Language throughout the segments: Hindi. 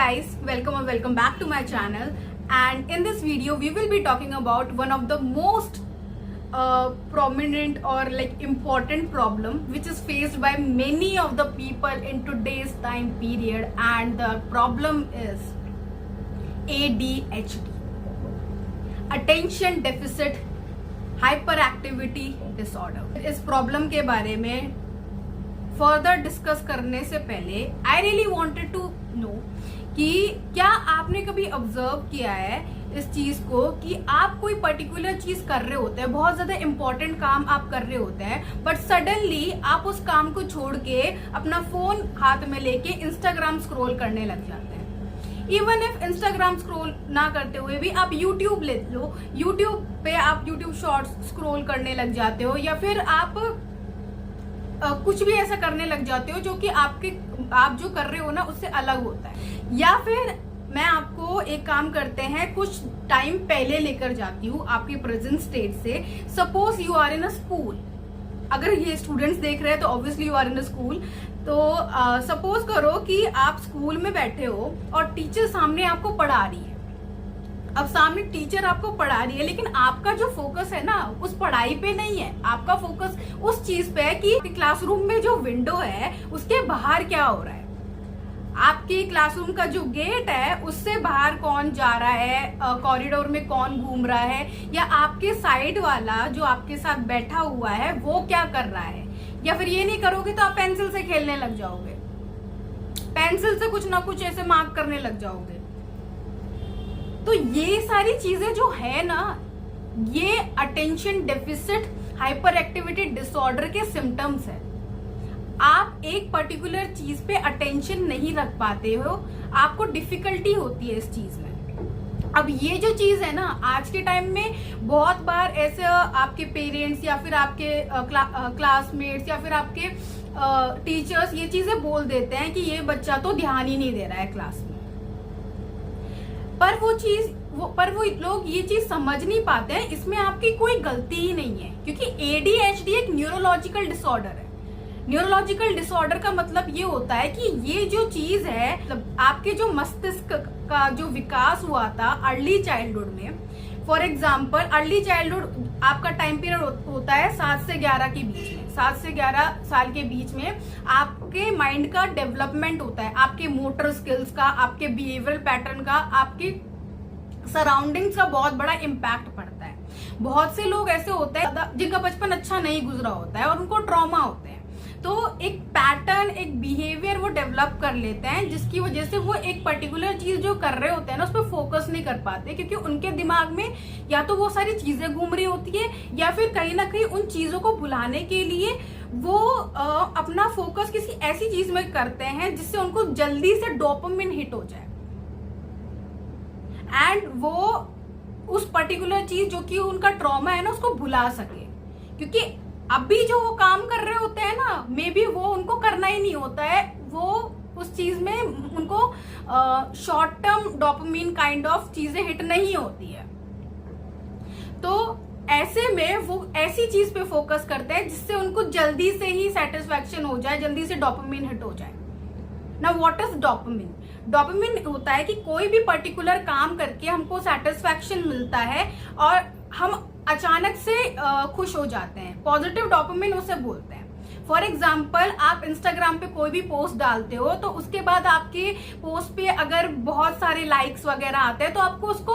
Guys, welcome or welcome back to my channel, and in this video we will be talking about one of the most prominent or important problem which is faced by many of the people in today's time period, and the problem is ADHD, attention deficit hyperactivity disorder. इस प्रॉब्लम के बारे में फर्दर डिस्कस करने से पहले I really wanted to know कि क्या आपने कभी ऑब्जर्व किया है इस चीज को कि आप कोई पर्टिकुलर चीज कर रहे होते हैं, बहुत ज्यादा इंपॉर्टेंट काम आप कर रहे होते हैं, बट सडनली आप उस काम को छोड़ के अपना फोन हाथ में लेके इंस्टाग्राम स्क्रॉल करने लग जाते हैं। इवन इफ इंस्टाग्राम स्क्रॉल ना करते हुए भी आप यूट्यूब ले लो, यूट्यूब पे आप यूट्यूब शॉर्ट्स स्क्रॉल करने लग जाते हो, या फिर आप कुछ भी ऐसा करने लग जाते हो जो कि आप जो कर रहे हो ना उससे अलग होता है। या फिर मैं आपको एक काम करते हैं, कुछ टाइम पहले लेकर जाती हूँ आपके प्रेजेंट स्टेट से। Suppose you are in a school, अगर ये स्टूडेंट्स देख रहे हैं तो obviously you are in a school. तो सपोज करो कि आप स्कूल में बैठे हो और टीचर सामने आपको पढ़ा रही है। अब सामने टीचर आपको पढ़ा रही है, लेकिन आपका जो फोकस है ना उस पढ़ाई पे नहीं है, आपका फोकस उस चीज पे है कि क्लासरूम में जो विंडो है उसके बाहर क्या हो रहा है, आपके क्लासरूम का जो गेट है उससे बाहर कौन जा रहा है, कॉरिडोर में कौन घूम रहा है, या आपके साइड वाला जो आपके साथ बैठा हुआ है वो क्या कर रहा है। या फिर ये नहीं करोगे तो आप पेंसिल से खेलने लग जाओगे, पेंसिल से कुछ ना कुछ ऐसे मार्क करने लग जाओगे। तो ये सारी चीजें जो है ना, ये attention deficit hyper activity disorder के सिम्टम्स है। आप एक पर्टिकुलर चीज पे अटेंशन नहीं रख पाते हो, आपको डिफिकल्टी होती है इस चीज में। अब ये जो चीज है ना आज के टाइम में बहुत बार ऐसे आपके पेरेंट्स या फिर आपके क्लासमेट्स या फिर आपके टीचर्स ये चीजें बोल देते हैं कि ये बच्चा तो ध्यान ही नहीं दे रहा है क्लास में, पर वो लोग ये चीज समझ नहीं पाते हैं, इसमें आपकी कोई गलती ही नहीं है, क्योंकि एडीएचडी एक न्यूरोलॉजिकल डिसऑर्डर है। न्यूरोलॉजिकल डिसऑर्डर का मतलब ये होता है कि ये जो चीज है, मतलब आपके जो मस्तिष्क का जो विकास हुआ था अर्ली चाइल्डहुड में, फॉर एग्जाम्पल अर्ली चाइल्डहुड आपका टाइम पीरियड होता है 7 से 11 के बीच में, 7 से 11 साल के बीच में आपके माइंड का डेवलपमेंट होता है, आपके मोटर स्किल्स का, आपके बिहेवियरल पैटर्न का, आपके सराउंडिंग्स का बहुत बड़ा इम्पैक्ट पड़ता है। बहुत से लोग ऐसे होते हैं जिनका बचपन अच्छा नहीं गुजरा होता है और उनको ट्रॉमा होते हैं, तो एक पैटर्न, एक बिहेवियर वो डेवलप कर लेते हैं, जिसकी वजह से वो एक पर्टिकुलर चीज जो कर रहे होते हैं ना उस पर फोकस नहीं कर पाते, क्योंकि उनके दिमाग में या तो वो सारी चीजें घूम रही होती है, या फिर कहीं ना कहीं उन चीजों को भुलाने के लिए वो अपना फोकस किसी ऐसी चीज में करते हैं जिससे उनको जल्दी से डोपामिन हिट हो जाए, एंड वो उस पर्टिकुलर चीज जो कि उनका ट्रॉमा है ना उसको भुला सके। क्योंकि अभी जो वो काम कर रहे होते हैं ना, मे बी वो उनको करना ही नहीं होता है, वो उस चीज में उनको short term dopamine kind of चीजें हिट नहीं होती है। तो ऐसे में वो ऐसी चीज पे फोकस करते हैं जिससे उनको जल्दी से ही सेटिस्फैक्शन हो जाए, जल्दी से डोपामिन हिट हो जाए। ना व्हाट इज डोपामिन? डोपामिन होता है कि कोई भी पर्टिकुलर काम करके हमको सेटिस्फैक्शन मिलता है और हम अचानक से खुश हो जाते हैं, पॉजिटिव डोपामिन उसे बोलते हैं। फॉर एग्जाम्पल आप इंस्टाग्राम पे कोई भी पोस्ट डालते हो, तो उसके बाद आपके पोस्ट पे अगर बहुत सारे लाइक्स वगैरह आते हैं तो आपको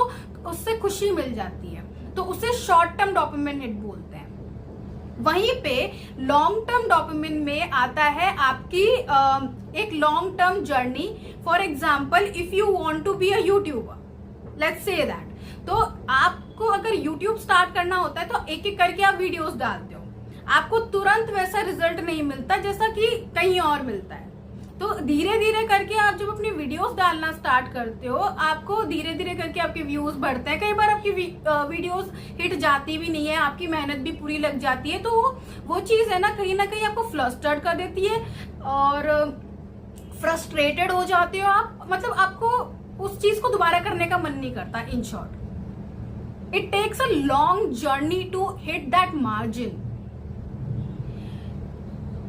उससे खुशी मिल जाती है, तो उसे शॉर्ट टर्म डोपामिन हिट बोलते हैं। वहीं पे लॉन्ग टर्म डोपामिन में आता है आपकी एक long term journey. For example if you want to be a YouTuber, let's say that, तो आपको अगर यूट्यूब स्टार्ट करना होता है तो एक एक करके आप वीडियोस डालते हो, आपको तुरंत वैसा रिजल्ट नहीं मिलता जैसा कि कहीं और मिलता है। तो धीरे धीरे करके आप जब अपनी वीडियोस डालना स्टार्ट करते हो, आपको धीरे धीरे करके आपके व्यूज बढ़ते हैं। कई बार आपकी वीडियोस हिट जाती भी नहीं है, आपकी मेहनत भी पूरी लग जाती है, तो वो चीज है ना कहीं आपको फ्लस्टर्ड कर देती है और फ्रस्ट्रेटेड हो जाते हो आप, मतलब आपको उस चीज को दोबारा करने का मन नहीं करता। In short it takes a long journey to hit that margin.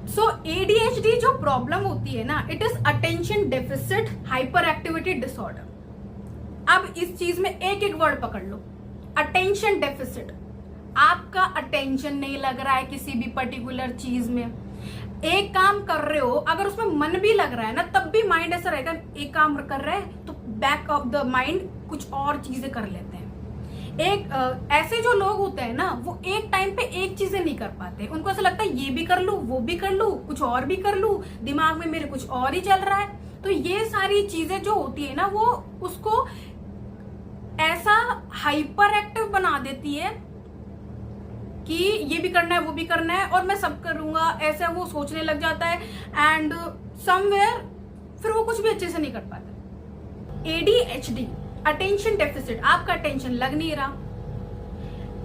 So ADHD जो प्रॉब्लम होती है ना, it is attention deficit hyper activity disorder. अब इस चीज में एक एक वर्ड पकड़ लो, अटेंशन डेफिसिट। आपका अटेंशन नहीं लग रहा है किसी भी पर्टिकुलर चीज में, एक काम कर रहे हो, अगर उसमें मन भी लग रहा है ना, तब भी माइंड ऐसा रहेगा, एक काम कर रहा है तो बैक ऑफ द माइंड कुछ और चीजें कर लेते हैं। ऐसे जो लोग होते हैं ना, वो एक टाइम पे एक चीजें नहीं कर पाते, उनको ऐसा लगता है ये भी कर लू, वो भी कर लू, कुछ और भी कर लू, दिमाग में मेरे कुछ और ही चल रहा है। तो ये सारी चीजें जो होती है ना, वो उसको ऐसा हाइपर एक्टिव बना देती है कि ये भी करना है, वो भी करना है, और मैं सब करूंगा, ऐसा वो सोचने लग जाता है। एंड समवेयर फिर वो कुछ भी अच्छे से नहीं कर पाता। एडीएचडी, अटेंशन डेफिसिट, आपका अटेंशन लग नहीं रहा।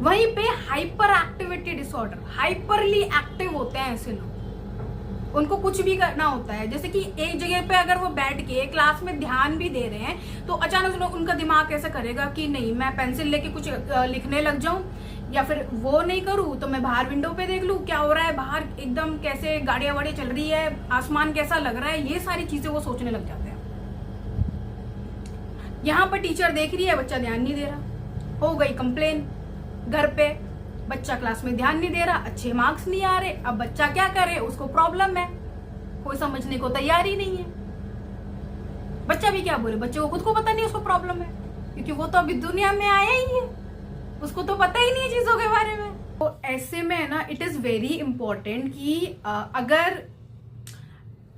वहीं पे हाइपर एक्टिविटी डिसऑर्डर, हाइपरली एक्टिव होते हैं ऐसे लोग, उनको कुछ भी करना होता है। जैसे कि एक जगह पे अगर वो बैठ के क्लास में ध्यान भी दे रहे हैं, तो अचानक उनका दिमाग कैसे करेगा कि नहीं, मैं पेंसिल लेके कुछ लिखने लग जाऊं, या फिर वो नहीं करूं तो मैं बाहर विंडो पे देख लूं क्या हो रहा है बाहर, एकदम कैसे गाड़ियां वाड़ी चल रही है, आसमान कैसा लग रहा है, ये सारी चीजें वो सोचने लग जाते हैं। यहाँ पर टीचर देख रही है, बच्चा ध्यान नहीं दे रहा, हो गई कंप्लेन घर पे, बच्चा क्लास में ध्यान नहीं दे रहा, अच्छे मार्क्स नहीं आ रहे। अब बच्चा क्या करे, उसको प्रॉब्लम है, कोई समझने को तैयार ही नहीं है। बच्चा भी क्या बोले, बच्चे को खुद को पता नहीं उसको प्रॉब्लम है, क्योंकि वो तो अभी दुनिया में आया ही है, उसको तो पता ही नहीं है चीजों के बारे में। तो ऐसे में है ना, इट इज वेरी इंपॉर्टेंट कि अगर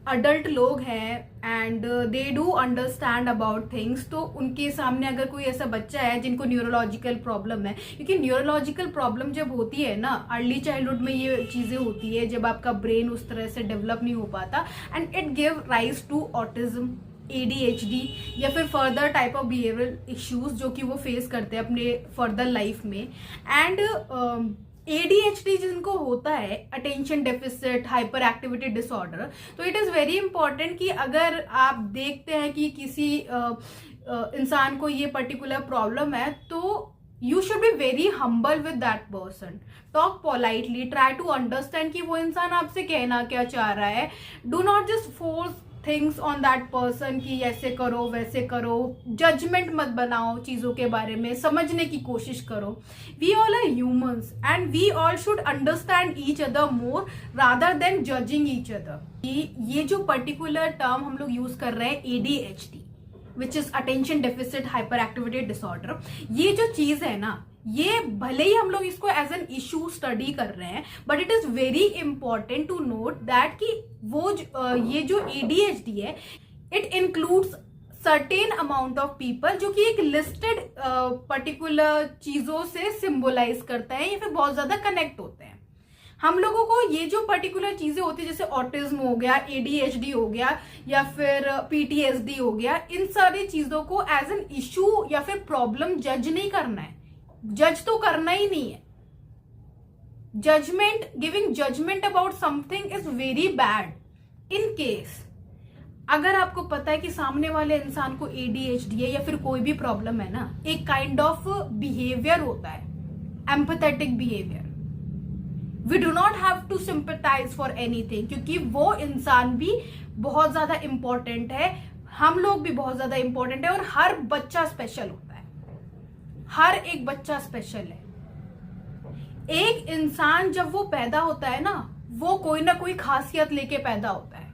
अडल्ट लोग हैं and they do understand about things, तो उनके सामने अगर कोई ऐसा बच्चा है जिनको न्यूरोलॉजिकल प्रॉब्लम है, क्योंकि न्यूरोलॉजिकल प्रॉब्लम जब होती है ना, अर्ली चाइल्डहुड में ये चीजें होती है, जब आपका ब्रेन उस तरह से डेवलप नहीं हो पाता, and it give rise to autism, ADHD या फिर further type of behavioural issues जो कि वो फेस करते हैं अपने फर्दर लाइफ में। एंड ADHD जिनको होता है, attention deficit hyper activity disorder, तो इट इज वेरी इंपॉर्टेंट कि अगर आप देखते हैं कि किसी इंसान को ये पर्टिकुलर प्रॉब्लम है, तो you should be very humble with that person, talk politely, try to understand कि वो इंसान आपसे कहना क्या चाह रहा है। Do not just force things on that person कि ऐसे करो वैसे करो, जजमेंट मत बनाओ चीजों के बारे में, समझने की कोशिश करो। We all are humans and we all should understand each other more rather than judging each other. ये जो पर्टिकुलर टर्म हम लोग यूज कर रहे हैं, ADHD which is attention deficit hyper activity disorder, ये जो चीज है ना, ये भले ही हम लोग इसको एज एन इशू स्टडी कर रहे हैं, but it is very important to note that कि वो ये जो ADHD है, it includes certain amount of people, जो कि एक लिस्टेड पर्टिकुलर चीजों से सिंबलाइज करता है या फिर बहुत ज्यादा कनेक्ट होते हैं। हम लोगों को ये जो पर्टिकुलर चीजें होती है, जैसे ऑटिज्म हो गया, ADHD हो गया, या फिर PTSD हो गया, इन सारी चीजों को एज एन इशू या फिर प्रॉब्लम जज नहीं करना है, जज तो करना ही नहीं है। Judgement, giving judgement about something is very bad. In case अगर आपको पता है कि सामने वाले इंसान को ADHD है या फिर कोई भी प्रॉब्लम है ना, एक काइंड ऑफ बिहेवियर होता है, empathetic behaviour. We do not have to sympathise for anything, क्योंकि वो इंसान भी बहुत ज्यादा इंपॉर्टेंट है, हम लोग भी बहुत ज्यादा इंपॉर्टेंट है, और हर बच्चा स्पेशल होता है, हर एक बच्चा स्पेशल है। एक इंसान जब वो पैदा होता है ना, वो कोई ना कोई खासियत लेके पैदा होता है।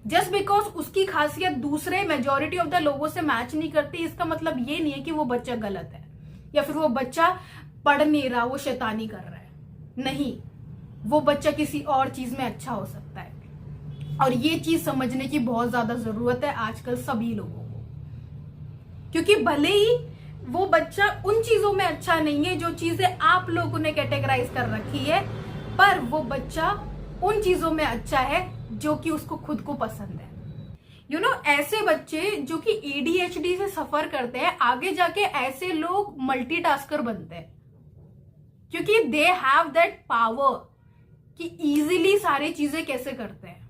जस्ट बिकॉज उसकी खासियत दूसरे मेजोरिटी ऑफ द लोगों से मैच नहीं करती, इसका मतलब ये नहीं है कि वो बच्चा गलत है या फिर वो बच्चा पढ़ नहीं रहा, वो शैतानी कर रहा है। नहीं, वो बच्चा किसी और चीज में अच्छा हो सकता है, और ये चीज समझने की बहुत ज्यादा जरूरत है आजकल सभी लोगों को, क्योंकि भले ही वो बच्चा उन चीजों में अच्छा नहीं है जो चीजें आप लोगों ने कैटेगराइज कर रखी है, पर वो बच्चा उन चीजों में अच्छा है जो कि उसको खुद को पसंद है। यू नो, ऐसे बच्चे जो कि ADHD से सफर करते हैं, आगे जाके ऐसे लोग मल्टीटास्कर बनते हैं, क्योंकि दे हैव दैट पावर कि इजीली सारी चीजें कैसे करते हैं।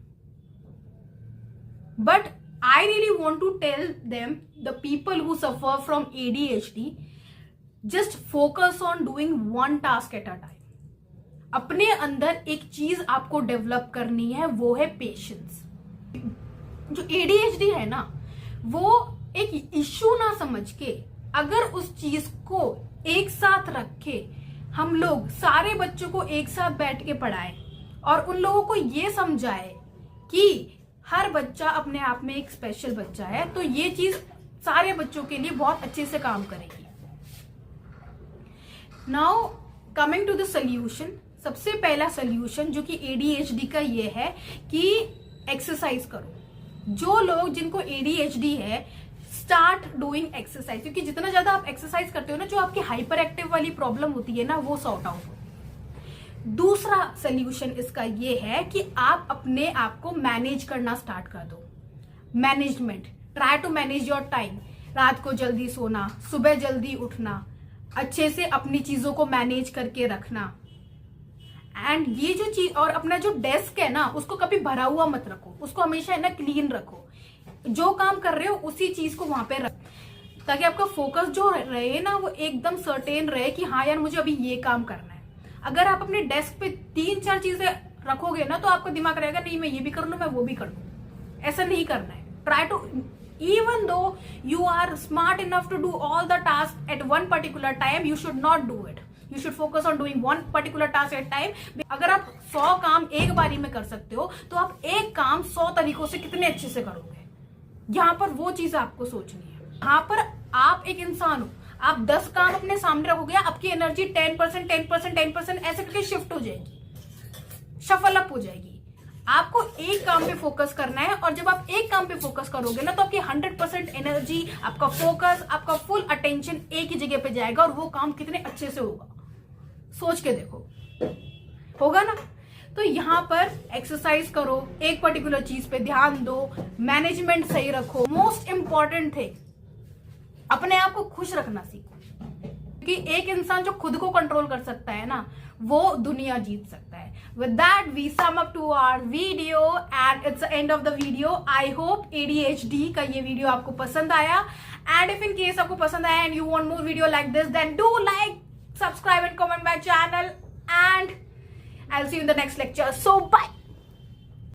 But I really want to tell them, the people who suffer from ADHD, just focus on doing one task at a time. अपने अंदर एक चीज आपको डेवलप करनी है, वो है पेशेंस। जो ADHD है ना, वो एक इश्यू ना समझ के अगर उस चीज को एक साथ रख के हम लोग सारे बच्चों को एक साथ बैठ के पढ़ाएं और उन लोगों को ये समझाए कि हर बच्चा अपने आप में एक स्पेशल बच्चा है, तो ये चीज सारे बच्चों के लिए बहुत अच्छे से काम करेगी। Now coming to the solution, सबसे पहला सोल्यूशन जो कि ADHD का ये है कि एक्सरसाइज करो। जो लोग जिनको ADHD है, स्टार्ट डूइंग एक्सरसाइज, क्योंकि जितना ज्यादा आप एक्सरसाइज करते हो ना, जो आपकी हाइपर एक्टिव वाली प्रॉब्लम होती है ना, वो सॉर्ट आउट हो। दूसरा सोल्यूशन इसका ये है कि आप अपने आप को मैनेज करना स्टार्ट कर दो। Management, try to manage your time. रात को जल्दी सोना, सुबह जल्दी उठना, अच्छे से अपनी चीजों को मैनेज करके रखना। एंड ये जो चीज, और अपना जो डेस्क है ना, उसको कभी भरा हुआ मत रखो, उसको हमेशा है ना क्लीन रखो। जो काम कर रहे हो उसी चीज को वहां पे रख, ताकि आपका फोकस जो रहे ना, वो एकदम सर्टेन रहे कि हाँ यार मुझे अभी ये काम करना है। अगर आप अपने डेस्क पे 3-4 चीजें रखोगे ना, तो आपका दिमाग रहेगा नहीं मैं ये भी कर लूं, मैं वो भी कर लूं। ऐसा नहीं करना है। Try to, even though you are smart enough to do all the tasks at one particular time, you should not do it. You should focus on doing one particular task at time. अगर आप 100 काम एक बारी में कर सकते हो, तो आप एक काम 100 तरीकों से कितने अच्छे से करोगे। यहाँ पर वो चीज आपको सोचनी है। यहाँ पर आप एक इंसान हो, आप 10 काम अपने सामने रखोगे, आपकी एनर्जी 10%, 10%, 10% ऐसे करके शिफ्ट हो जाएगी, शफल अप हो जाएगी। आपको एक काम पे फोकस करना है, और जब आप एक काम पे फोकस करोगे ना, तो आपकी 100% एनर्जी, आपका फोकस, आपका फुल अटेंशन एक ही जगह पे जाएगा, और वो काम कितने अच्छे से होगा, सोच के देखो, होगा ना। तो यहाँ पर एक्सरसाइज करो, एक पर्टिकुलर चीज पे ध्यान दो, मैनेजमेंट सही रखो। मोस्ट इंपॉर्टेंट थिंग, अपने आप को खुश रखना सीखो, क्योंकि एक इंसान जो खुद को कंट्रोल कर सकता है ना, वो दुनिया जीत सकता है। With that, we sum up to our video and it's the end of the video. I hope ADHD का ये वीडियो आपको पसंद आया, and if in case आपको पसंद आया and you want more video like this, then do like, subscribe and comment my channel, and I'll see you in the next lecture. So bye.